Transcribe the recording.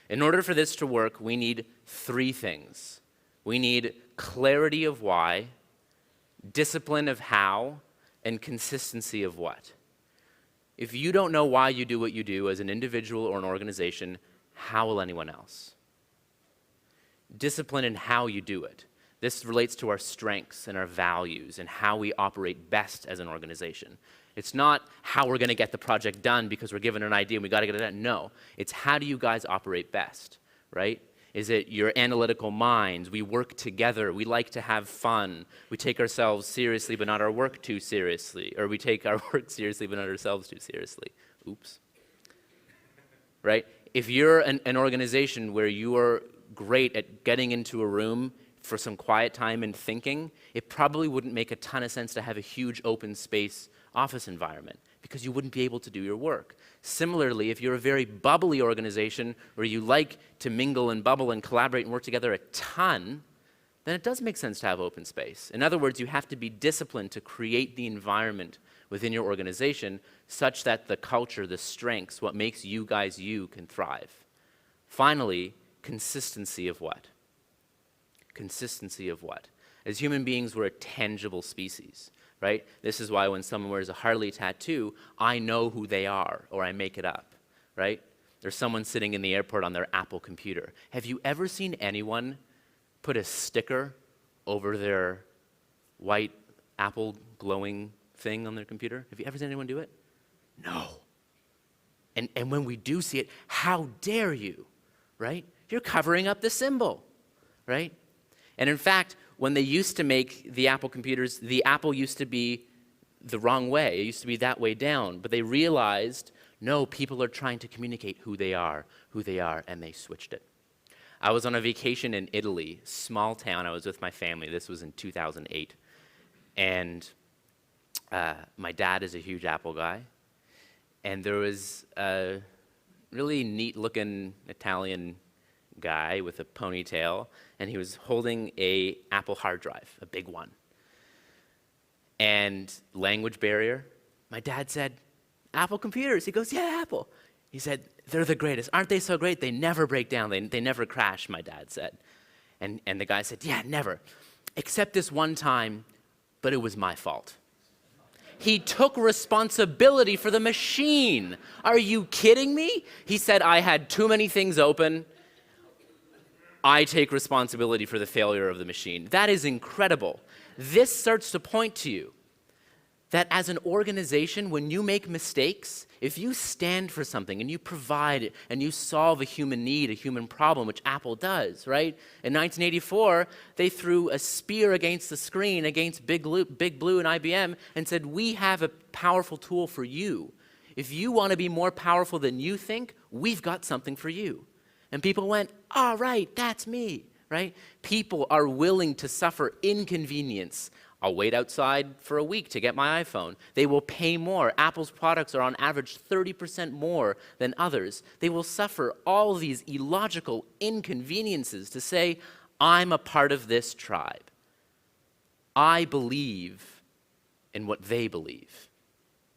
In order for this to work, we need three things. We need clarity of why, discipline of how, and consistency of what. If you don't know why you do what you do as an individual or an organization, how will anyone else? Discipline in how you do it. This relates to our strengths and our values and how we operate best as an organization. It's not how we're going to get the project done because we're given an idea and we got to get it done. No, it's how do you guys operate best, right? Is it your analytical minds? We work together. We like to have fun. We take ourselves seriously but not our work too seriously. Or we take our work seriously but not ourselves too seriously. Oops. Right? If you're an organization where you are great at getting into a room for some quiet time and thinking, it probably wouldn't make a ton of sense to have a huge open space office environment because you wouldn't be able to do your work. Similarly, if you're a very bubbly organization where you like to mingle and bubble and collaborate and work together a ton, then it does make sense to have open space. In other words, you have to be disciplined to create the environment within your organization such that the culture, the strengths, what makes you guys you can thrive. Finally, consistency of what? Consistency of what? As human beings, we're a tangible species, right? This is why when someone wears a Harley tattoo, I know who they are, or I make it up, right? There's someone sitting in the airport on their Apple computer. Have you ever seen anyone put a sticker over their white Apple glowing thing on their computer? Have you ever seen anyone do it? No. And when we do see it, how dare you, right? You're covering up the symbol, right? And in fact, when they used to make the Apple computers, the Apple used to be the wrong way. It used to be that way down. But they realized, no, people are trying to communicate who they are, and they switched it. I was on a vacation in Italy, small town. I was with my family. This was in 2008. And my dad is a huge Apple guy. And there was a really neat-looking Italian guy with a ponytail, and he was holding a Apple hard drive, a big one. And language barrier. My dad said, Apple computers. He goes, yeah, Apple. He said, they're the greatest. Aren't they so great? They never break down. They never crash, my dad said. And the guy said, yeah, never. Except this one time, but it was my fault. He took responsibility for the machine. Are you kidding me? He said, I had too many things open. I take responsibility for the failure of the machine. That is incredible. This starts to point to you that as an organization, when you make mistakes, if you stand for something and you provide it and you solve a human need, a human problem, which Apple does, right? In 1984, they threw a spear against the screen against Big Blue and IBM and said, we have a powerful tool for you. If you want to be more powerful than you think, we've got something for you. And people went, all right, that's me, right? People are willing to suffer inconvenience. I'll wait outside for a week to get my iPhone. They will pay more. Apple's products are on average 30% more than others. They will suffer all these illogical inconveniences to say, I'm a part of this tribe. I believe in what they believe.